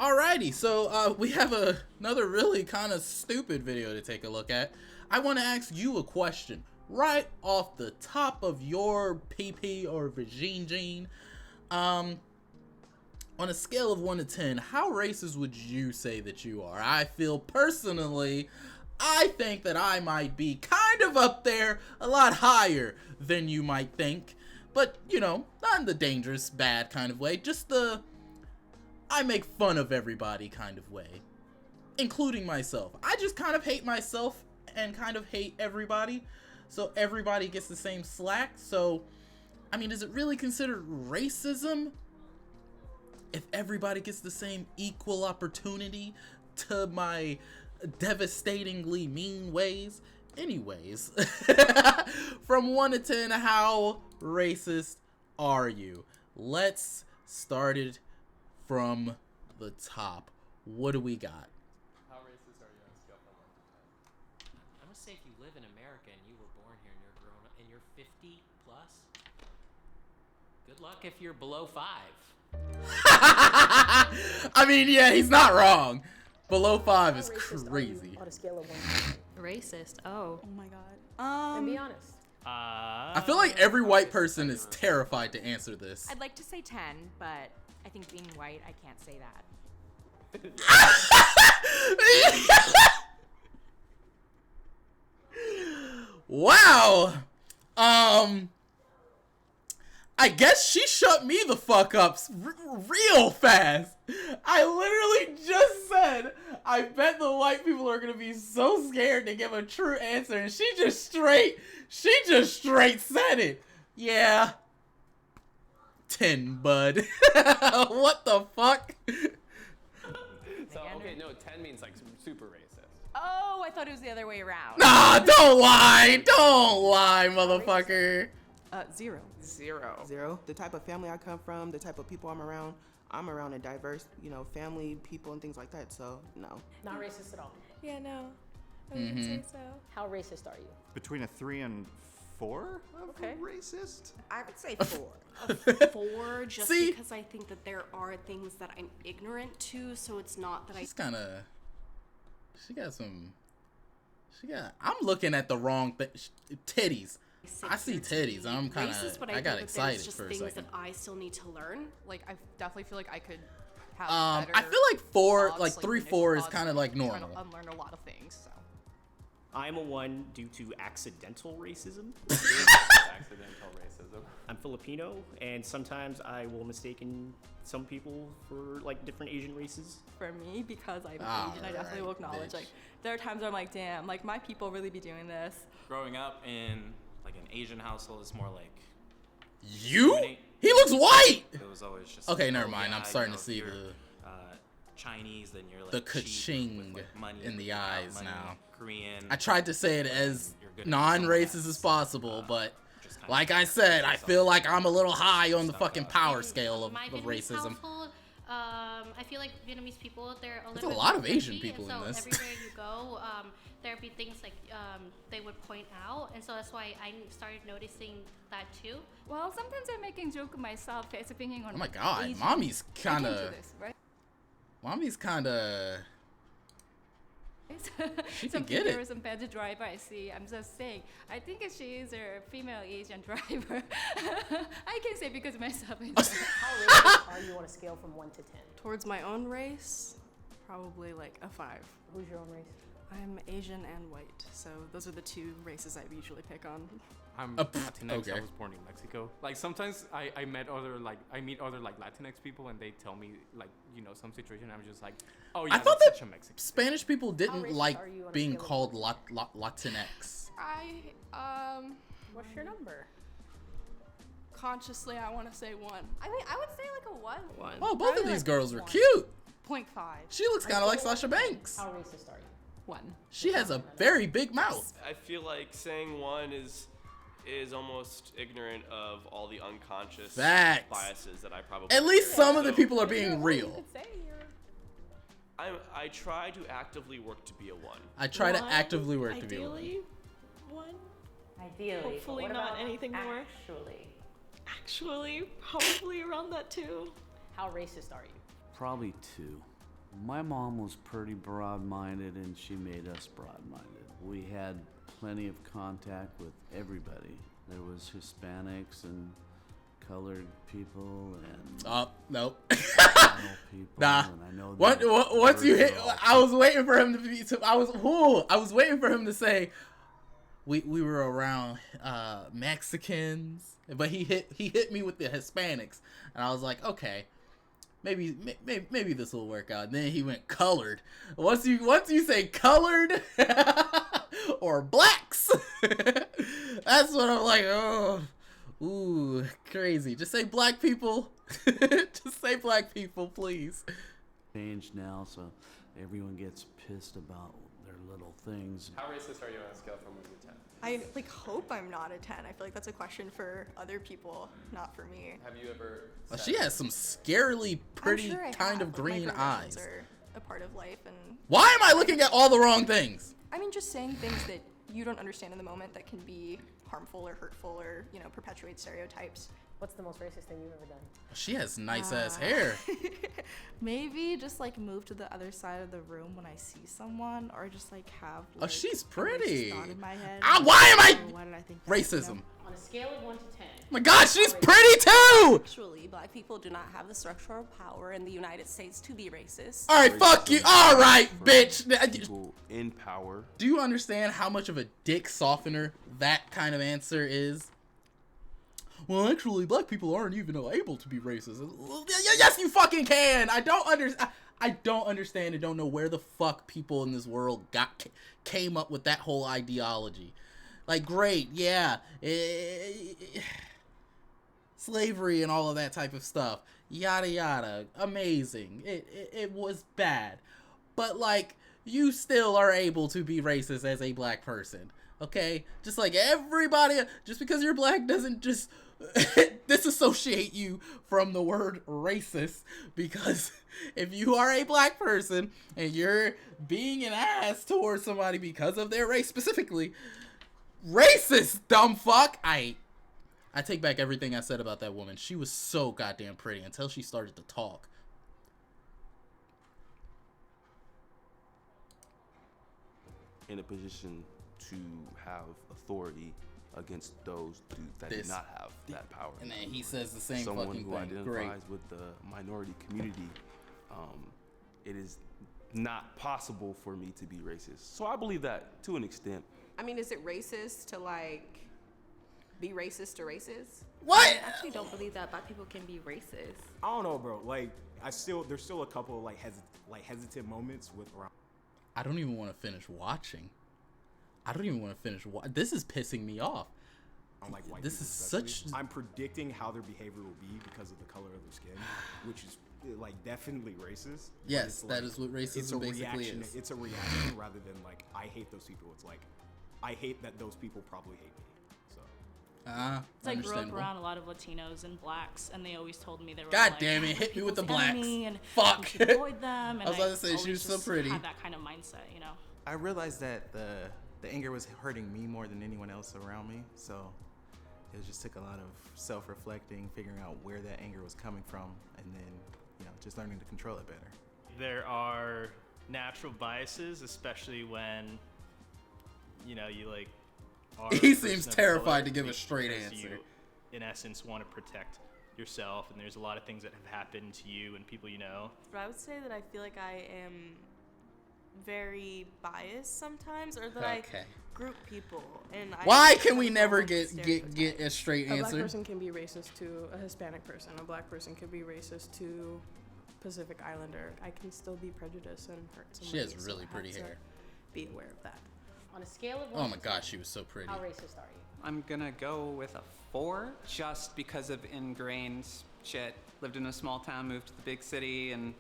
Alrighty, so we have another really kind of stupid video to take a look at. I want to ask you a question right off the top of your PP or vagine. On a scale of 1 to 10, how racist would you say that you are? I feel personally, I think that I might be kind of up there, a lot higher than you might think. But, you know, not in the dangerous, bad kind of way, just the I make fun of everybody kind of way, including myself. I just kind of hate myself and kind of hate everybody, so everybody gets the same slack. So, I mean, is it really considered racism if everybody gets the same equal opportunity to my devastatingly mean ways? Anyways, from 1 to 10, how racist are you? Let's start it from the top. What do we got? How racist are you on a scale from 1 to 10? I'm gonna say if you live in America and you were born here and you're grown up and you're 50 plus, good luck if you're below 5. I mean, yeah, he's not wrong. Below 5 is crazy. On a scale of 1 to 10. Racist. Oh. Oh my god. And be honest. I feel like every white person is terrified to answer this. I'd like to say 10, but I think being white, I can't say that. Wow. I guess she shut me the fuck up real fast. I literally just said, I bet the white people are gonna be so scared to give a true answer, and she just straight said it. Yeah. 10, bud. What the fuck? So, okay, no, 10 means like super racist. Oh, I thought it was the other way around. Nah, don't lie, motherfucker. 0. 0. 0. The type of family I come from, the type of people I'm around a diverse, family, people, and things like that. So, no. Not racist at all. Yeah, no. I wouldn't say so. How racist are you? Between a 3 and 4 of Okay. racist? I would say 4. A 4 just See? because I think that there are things that I'm ignorant to, so it's not that She's kinda, I'm looking at the wrong titties. I see titties. I'm kind of, I got excited just for a things second. that I still need to learn. Like, I definitely feel like I could have I better feel like 4, thoughts, like 3, initial 4 is thoughts, kind of like trying normal. to unlearn a lot of things, so. I'm a 1 due to accidental racism. Accidental racism. I'm Filipino, and sometimes I will mistake some people for like different Asian races. For me, because I'm All Asian, I definitely will right, acknowledge, bitch. like, there are times where I'm like, damn, like, my people really be doing this. Growing up in like an Asian household is more like You? He looks white. it was always just Okay, like, never oh, mind. yeah, I'm starting you to know, see if you're, the Chinese, then you're like the cheap ka-ching with, like, money, in the without eyes money. now. Korean. I tried to say it as You're good at non-racist some of as that, possible, but just kinda like I said, I feel like I'm a little high on the fucking power In scale of my Vietnamese racism. household, I feel like Vietnamese people, they're a There's little a bit lot more of Asian picky, people and in so this. everywhere you go, there'd be things like they would point out, and so that's why I started noticing that too. Well, sometimes I'm making joke of myself, depending on. Oh my god, Asian. mommy's I can't do kinda, this, right? mommy's kinda, she can Some get female it. or some bad driver I see. I'm just saying. I think if she is a female Asian driver, I can say because myself. How racist are you on a scale from 1 to 10? Towards my own race, probably like a 5. Who's your own race? I'm Asian and white, so those are the 2 races I usually pick on. I'm pff, Latinx. okay. I was born in Mexico. Like sometimes I meet other like Latinx people and they tell me like some situation. I'm just like, oh yeah, I thought that's that such a Mexican. Spanish people didn't racist like are you on a being scale of called Latinx. What's your number? Consciously, I want to say 1. I mean, I would say like a 1. 1. Oh, both of Probably these like girls were 1. cute. 0.5. She looks kind of like Sasha Banks. How racist are you? 1. She has a very big mouth. I feel like saying 1 is almost ignorant of all the unconscious Facts. biases that I probably At least carry. some of the So, people are being real. I try to actively work to be a 1. I try to actively work to be one. Ideally, 1. Ideally. but Hopefully what not about anything more. Actually. Actually, probably around that too. How racist are you? Probably 2. My mom was pretty broad-minded, and she made us broad-minded. We had plenty of contact with everybody. There was Hispanics and colored people and nope. people. Nah. And I know Once you hit, I was waiting for him to be. I was waiting for him to say, we were around Mexicans, but he hit me with the Hispanics, and I was like, okay. Maybe this will work out. And then he went colored. Once you say colored or blacks, that's when I'm like, oh, ooh, crazy. Just say black people. Just say black people, please. Changed now, so everyone gets pissed about their little things. How racist are you on a scale from 1 to 10? I hope I'm not a 10. I feel like that's a question for other people, not for me. Have you ever? Well, she has some scarily pretty I'm sure I kind have, of but green eyes. microaggressions are a part of life, and Why am I looking at all the wrong things? I mean, just saying things that you don't understand in the moment that can be harmful or hurtful or perpetuate stereotypes. What's the most racist thing you've ever done? She has nice ass hair. Maybe just move to the other side of the room when I see someone, or just have. Oh, she's a pretty. racist thought in my head. Why am I? Why did I think Racism. On a scale of 1 to 10. Oh my God, she's pretty too. Actually, black people do not have the structural power in the United States to be racist. All right, fuck you. All right, bitch. People in power. Do you understand how much of a dick softener that kind of answer is? Well, actually, black people aren't even able to be racist. Yes, you fucking can. I don't understand and don't know where the fuck people in this world came up with that whole ideology. Like, great, yeah, slavery and all of that type of stuff, yada yada, amazing. It was bad, but you still are able to be racist as a black person. Okay, just like everybody, just because you're black doesn't just disassociate you from the word racist, because if you are a black person and you're being an ass towards somebody because of their race specifically, racist, dumb fuck. I take back everything I said about that woman. She was so goddamn pretty until she started to talk. In a position to have authority against those that do not have that power. And then he says the same Someone fucking who thing. identifies Great. with the minority community, it is not possible for me to be racist. So I believe that to an extent. I mean, is it racist to be racist to racist? What? I actually don't believe that black people can be racist. I don't know, bro. There's still a couple hesitant moments with around. I don't even want to finish watching. This is pissing me off. I don't like white this people is especially. such. I'm predicting how their behavior will be because of the color of their skin, which is definitely racist. Yes, that is what racism basically is. It's a reaction rather than I hate those people. It's I hate that those people probably hate me. So. It's I grew up around a lot of Latinos and blacks, and they always told me they were God damn it, hit me with the blacks. And fuck. You should avoid them. And I was about to say she was so pretty. Had that kind of mindset, I realized that the anger was hurting me more than anyone else around me, so it just took a lot of self-reflecting, figuring out where that anger was coming from, and then just learning to control it better. There are natural biases, especially when you are He a person seems of terrified color, to give a straight because answer. You, in essence, want to protect yourself, and there's a lot of things that have happened to you and people you know. But I would say that I feel like I am very biased sometimes, or that I group people. And why can we never get a straight A black answer? person can be racist to a Hispanic person. A black person could be racist to Pacific Islander. I can still be prejudiced and hurt somebody. She has really pretty hair. Be aware of that. On a scale of 1 Oh my to God, 10, she was so pretty. How racist are you? I'm gonna go with a 4, just because of ingrained shit. Lived in a small town, moved to the big city, and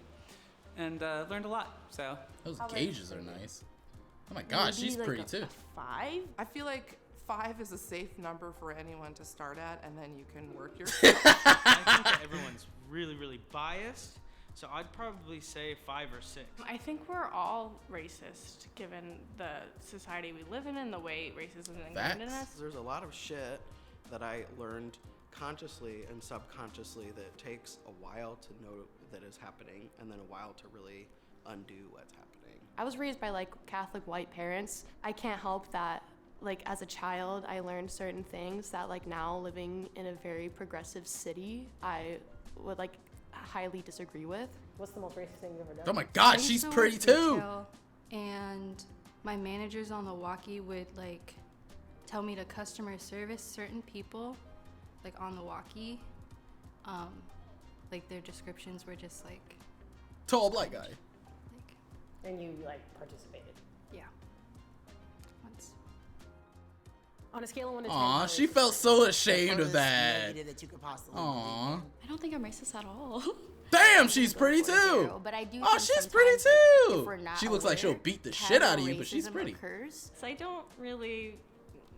learned a lot. So those gauges are nice. Oh my God, she's pretty too. 5? I feel like 5 is a safe number for anyone to start at, and then you can work yourself. I think that everyone's really, really biased, so I'd probably say 5 or 6. I think we're all racist, given the society we live in and the way racism is ingrained in us. There's a lot of shit that I learned consciously and subconsciously that takes a while to know that is happening, and then a while to really undo what's happening. I was raised by like Catholic white parents. I can't help that. Like as a child, I learned certain things that like now living in a very progressive city, I would like highly disagree with. What's the most racist thing you've ever done? Oh my God, I used she's to pretty work too. retail, and my managers on the walkie would like tell me to customer service certain people, like on the walkie. Like their descriptions were just like Tall black guy. And you like participated. Yeah. Once. On a scale of 1 to 10. Aw, how she racist felt are so ashamed of that. Negative that you could possibly Aw. I don't think I'm racist at all. Damn, she's pretty too. But I do Oh, think she's pretty sometimes, like, if too. we're not She looks like she'll aware, beat the shit out of casual you, but she's racism pretty. occurs. So I don't really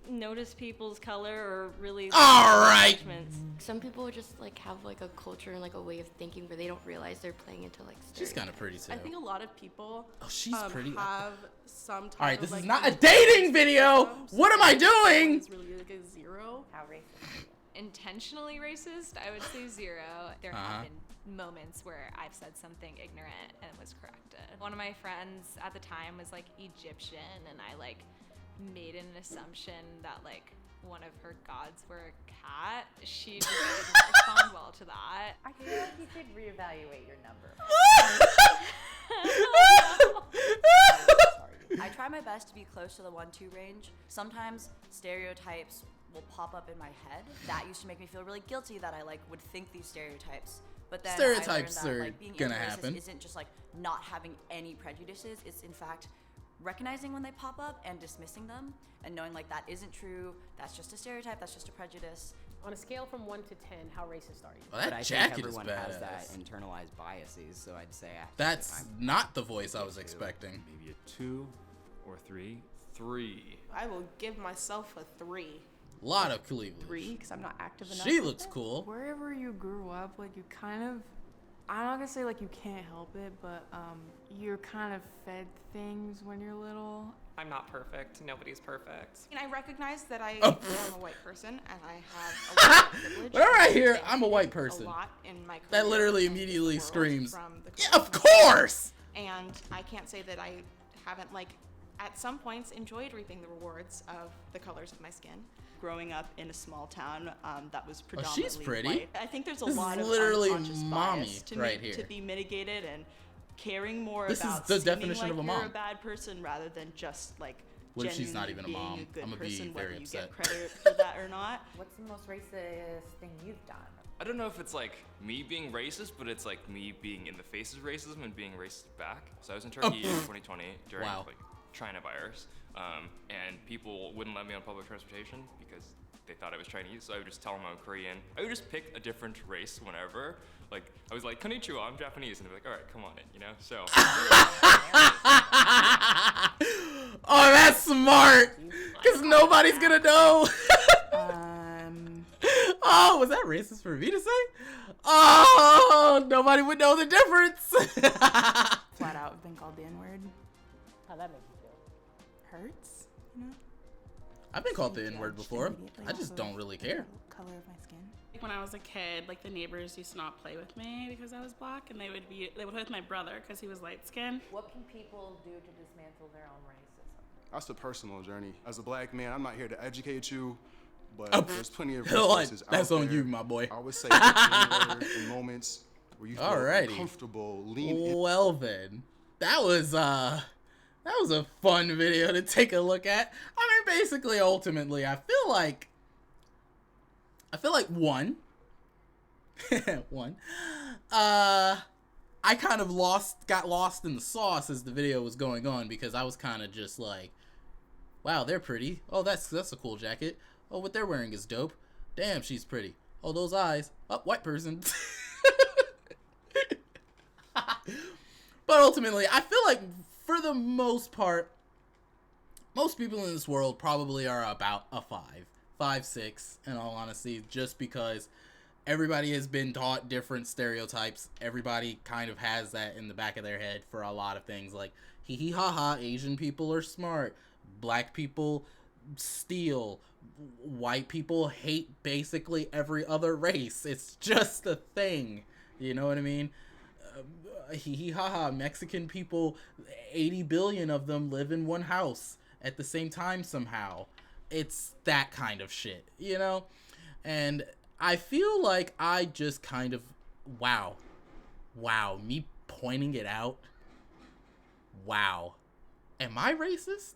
notice people's color or really. All right. judgments. Some people just like have like a culture and like a way of thinking where they don't realize they're playing into like She's kind of pretty too. I think a lot of people Oh, she's pretty. have some type All right, of, this like, is not a dating video. What am I doing? It's really like a 0. How racist? Intentionally racist, I would say 0. There Uh-huh. have been moments where I've said something ignorant and was corrected. One of my friends at the time was like Egyptian, and I like made an assumption that like one of her gods were a cat. She just didn't respond well to that. I feel like you should reevaluate your number. I try my best to be close to the 1-2 range. Sometimes stereotypes will pop up in my head. That used to make me feel really guilty that I like would think these stereotypes. But then Stereotypes I learned that, are like, being gonna anti-racist happen. isn't just like not having any prejudices. It's in fact recognizing when they pop up and dismissing them and knowing like that isn't true. That's just a stereotype. That's just a prejudice. On a scale from 1 to 10, how racist are you? Oh, that But I jacket think is everyone has that badass. internalized biases, so I'd say actually That's I'm not the voice I was expecting. Maybe a 2 or 3. 3. I will give myself a 3. Lot of cleavage. 3 because I'm not active enough. She looks cool. Wherever you grew up, like you kind of, I'm not gonna say like you can't help it, but you're kind of fed things when you're little. I'm not perfect. Nobody's perfect. And I recognize that I Oh. am a white person and I have a lot of privilege. Whenever I hear and I'm a white a person, lot in my that career literally and the immediately world screams, from the yeah, of course! And I can't say that I haven't, like, at some points enjoyed reaping the rewards of the colors of my skin. Growing up in a small town that was Oh, predominantly she's pretty. white, I think there's a This is lot of literally unconscious mommy bias to right here. to be mitigated and caring more This is about the seeming definition like of a you're mom. a bad person rather than just like What if she's not even a genuinely mom? being a good I'ma be person, very whether you upset. get credit for that or not. What's the most racist thing you've done? I don't know if it's like me being racist, but it's like me being in the face of racism and being racist back. So I was in Turkey in 2020 during Wow. like China virus, and people wouldn't let me on public transportation because they thought I was Chinese. So I would just tell them I'm Korean. I would just pick a different race whenever. Like I was like, "Konnichiwa, I'm Japanese," and they're like, "All right, come on in," you know. So. Oh, that's smart! Because nobody's gonna know! Oh, was that racist for me to say? Oh, nobody would know the difference! Flat out been called the N-word. How'd that make you feel? Hurts, you know? I've been called the Judged N-word before. immediately I just off don't of really care. the color of my skin. Like when I was a kid, like the neighbors used to not play with me because I was black, and they would play with my brother because he was light skinned. What can people do to dismantle their own racism? That's a personal journey. As a black man, I'm not here to educate you, but Oh, there's plenty of like, resources out that's on there. you, my boy. I would say in moments where you feel Alrighty. uncomfortable, lean in. Well then, that was a fun video to take a look at. I mean, basically, ultimately, I feel like one, I kind of got lost in the sauce as the video was going on because I was kind of just like, wow, they're pretty. Oh, that's a cool jacket. Oh, what they're wearing is dope. Damn, she's pretty. Oh, those eyes. Oh, white person. But ultimately, I feel like for the most part, most people in this world probably are about a 5, 6, in all honesty, just because everybody has been taught different stereotypes. Everybody kind of has that in the back of their head for a lot of things, like hee hee ha ha, Asian people are smart, black people steal, white people hate basically every other race. It's just a thing, you know what I mean? hee hee ha ha, Mexican people, 80 billion of them live in one house at the same time somehow. It's that kind of shit, you know? And I feel like I just kind of, wow, me pointing it out, wow. Am I racist?